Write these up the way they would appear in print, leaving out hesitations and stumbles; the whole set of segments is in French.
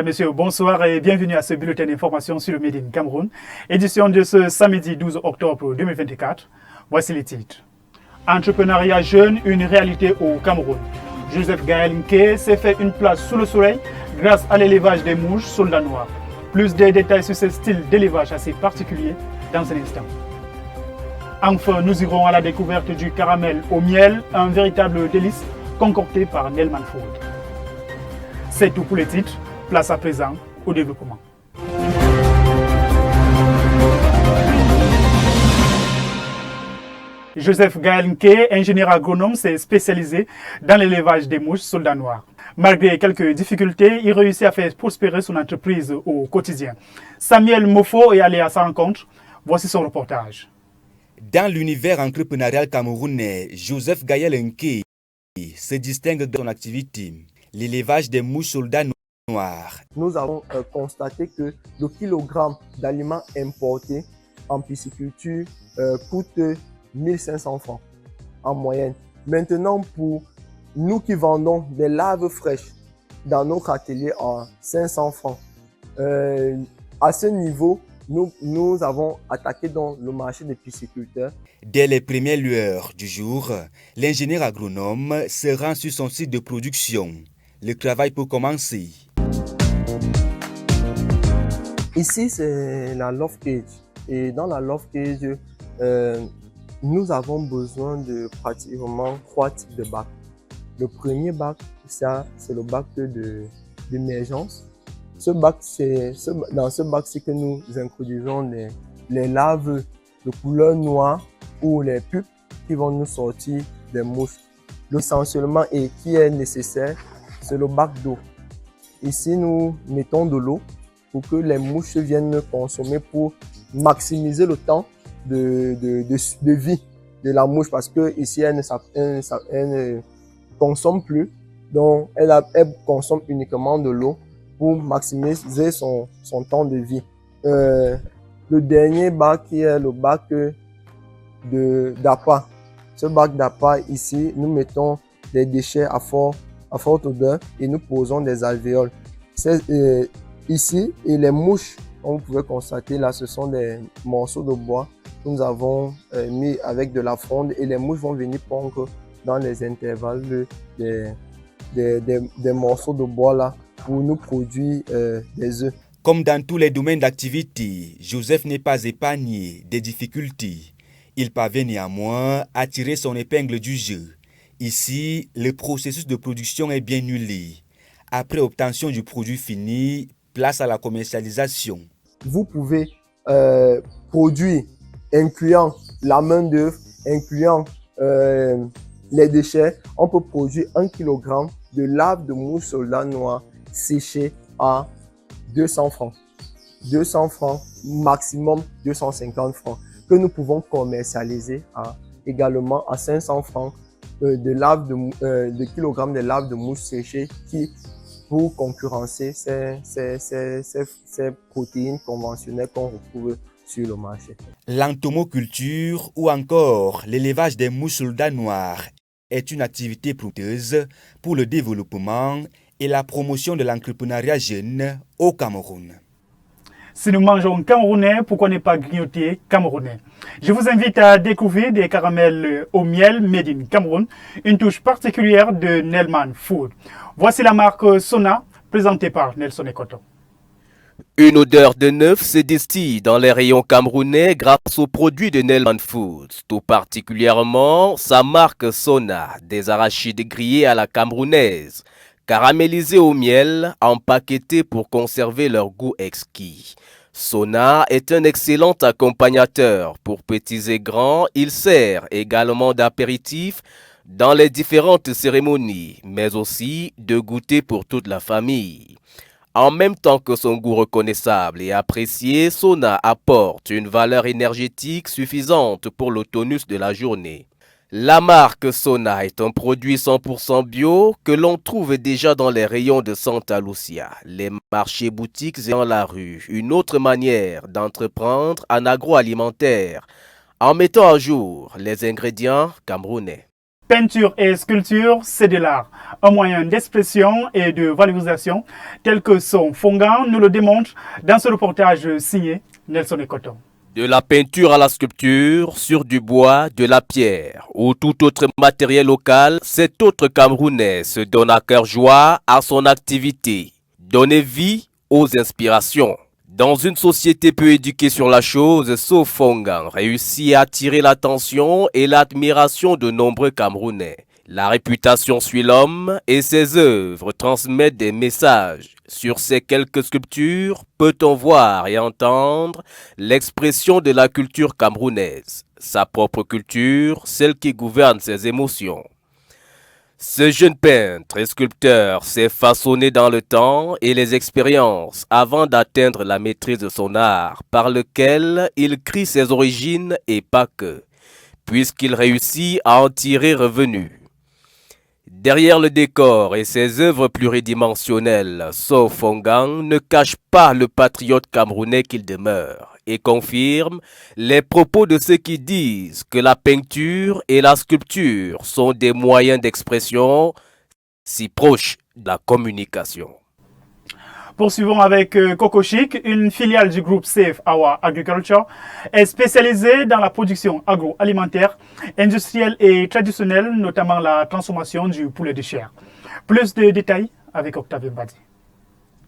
Madame, Messieurs, bonsoir et bienvenue à ce bulletin d'information sur le Made in Cameroun, édition de ce samedi 12 octobre 2024. Voici les titres. Entrepreneuriat jeune, une réalité au Cameroun. Joseph Gaël Nke s'est fait une place sous le soleil grâce à l'élevage des mouches soldats noirs. Plus de détails sur ce style d'élevage assez particulier dans un instant. Enfin, nous irons à la découverte du caramel au miel, un véritable délice concocté par Nelman Food. C'est tout pour les titres. Place à présent au développement. Joseph Gaël Nke, ingénieur agronome, s'est spécialisé dans l'élevage des mouches soldats noirs. Malgré quelques difficultés, il réussit à faire prospérer son entreprise au quotidien. Samuel Mofo est allé à sa rencontre. Voici son reportage. Dans l'univers entrepreneurial camerounais, Joseph Gaël Nke se distingue de son activité, l'élevage des mouches soldats noirs. Nous avons constaté que le kilogramme d'aliments importés en pisciculture coûte 1500 francs en moyenne. Maintenant, pour nous qui vendons des larves fraîches dans notre atelier à 500 francs, à ce niveau, nous avons attaqué dans le marché des pisciculteurs. Dès les premières lueurs du jour, l'ingénieur agronome se rend sur son site de production. Le travail peut commencer. Ici, c'est la Love Cage. Et dans la Love Cage, nous avons besoin de pratiquement 3 types de bacs. Le premier bac, c'est le bac d'émergence. Dans ce bac, c'est que nous introduisons les larves de couleur noire ou les pupes qui vont nous sortir des mouches. Essentiellement, et qui est nécessaire, c'est le bac d'eau. Ici, nous mettons de l'eau pour que les mouches viennent consommer pour maximiser le temps de vie de la mouche, parce que ici elle ne consomme plus, donc elle consomme uniquement de l'eau pour maximiser son temps de vie. Le dernier bac qui est le bac d'appât. Ce bac d'appât ici, nous mettons des déchets à forte odeur et nous posons des alvéoles. Ici, et les mouches, comme vous pouvez constater là, ce sont des morceaux de bois que nous avons mis avec de la fronde, et les mouches vont venir pondre dans les intervalles des morceaux de bois là pour nous produire des œufs. Comme dans tous les domaines d'activité, Joseph n'est pas épargné des difficultés. Il parvient néanmoins à tirer son épingle du jeu. Ici, le processus de production est bien huilé. Après obtention du produit fini, place à la commercialisation. Vous pouvez produire, incluant la main-d'œuvre, incluant les déchets. On peut produire 1 kg de larves de mouche soldat noir séchées à 200 francs. 200 francs, maximum 250 francs, que nous pouvons commercialiser également à 500 francs de kilogrammes de larves de mouche séchées qui, pour concurrencer ces protéines conventionnelles qu'on retrouve sur le marché. L'entomoculture ou encore l'élevage des mouches soldats noirs est une activité prometteuse pour le développement et la promotion de l'entrepreneuriat jeune au Cameroun. Si nous mangeons camerounais, pourquoi ne pas grignoter camerounais? Je vous invite à découvrir des caramels au miel made in Cameroun, une touche particulière de Nelman Food. Voici la marque Sona, présentée par Nelson Ekoto. Une odeur de neuf se distille dans les rayons camerounais grâce aux produits de Nelman Foods, tout particulièrement sa marque Sona, des arachides grillés à la camerounaise, caramélisés au miel, empaquetés pour conserver leur goût exquis. Sona est un excellent accompagnateur pour petits et grands. Il sert également d'apéritif dans les différentes cérémonies, mais aussi de goûter pour toute la famille. En même temps que son goût reconnaissable et apprécié, Sona apporte une valeur énergétique suffisante pour le tonus de la journée. La marque Sona est un produit 100% bio que l'on trouve déjà dans les rayons de Santa Lucia, les marchés boutiques et dans la rue. Une autre manière d'entreprendre en agroalimentaire en mettant à jour les ingrédients camerounais. Peinture et sculpture, c'est de l'art, un moyen d'expression et de valorisation tel que son fondant nous le démontre dans ce reportage signé Nelson Ekoto. De la peinture à la sculpture, sur du bois, de la pierre ou tout autre matériel local, cet autre Camerounais se donne à cœur joie à son activité. Donner vie aux inspirations. Dans une société peu éduquée sur la chose, So Fongang réussit à attirer l'attention et l'admiration de nombreux Camerounais. La réputation suit l'homme et ses œuvres transmettent des messages. Sur ces quelques sculptures, peut-on voir et entendre l'expression de la culture camerounaise, sa propre culture, celle qui gouverne ses émotions. Ce jeune peintre et sculpteur s'est façonné dans le temps et les expériences avant d'atteindre la maîtrise de son art, par lequel il crie ses origines et pas que, puisqu'il réussit à en tirer revenu. Derrière le décor et ses œuvres pluridimensionnelles, So Fongang ne cache pas le patriote camerounais qu'il demeure et confirme les propos de ceux qui disent que la peinture et la sculpture sont des moyens d'expression si proches de la communication. Poursuivons avec Coco Chic, une filiale du groupe Save Our Agriculture, est spécialisée dans la production agroalimentaire, industrielle et traditionnelle, notamment la transformation du poulet de chair. Plus de détails avec Octavien Badi.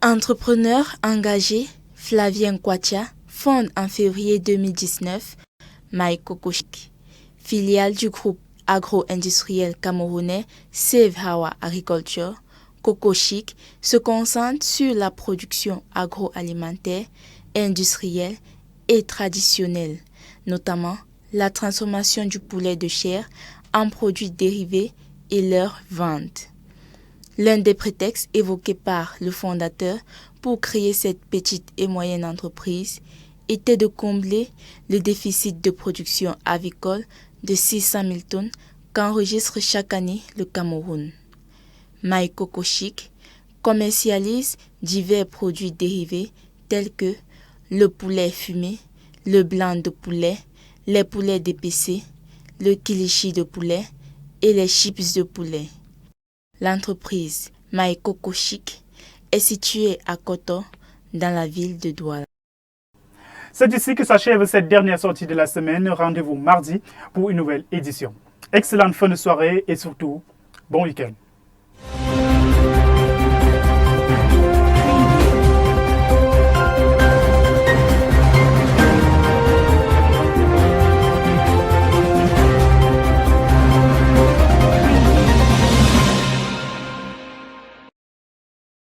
Entrepreneur engagé, Flavien Kwatia fonde en février 2019 My Coco Chic, filiale du groupe agro-industriel camerounais Save Our Agriculture. Coco Chic se concentre sur la production agroalimentaire, industrielle et traditionnelle, notamment la transformation du poulet de chair en produits dérivés et leur vente. L'un des prétextes évoqués par le fondateur pour créer cette petite et moyenne entreprise était de combler le déficit de production avicole de 600 000 tonnes qu'enregistre chaque année le Cameroun. My Coco Chic commercialise divers produits dérivés tels que le poulet fumé, le blanc de poulet, les poulets dépecés, le kilichi de poulet et les chips de poulet. L'entreprise My Coco Chic est située à Koto, dans la ville de Douala. C'est ici que s'achève cette dernière sortie de la semaine. Rendez-vous mardi pour une nouvelle édition. Excellente fin de soirée et surtout, bon week-end.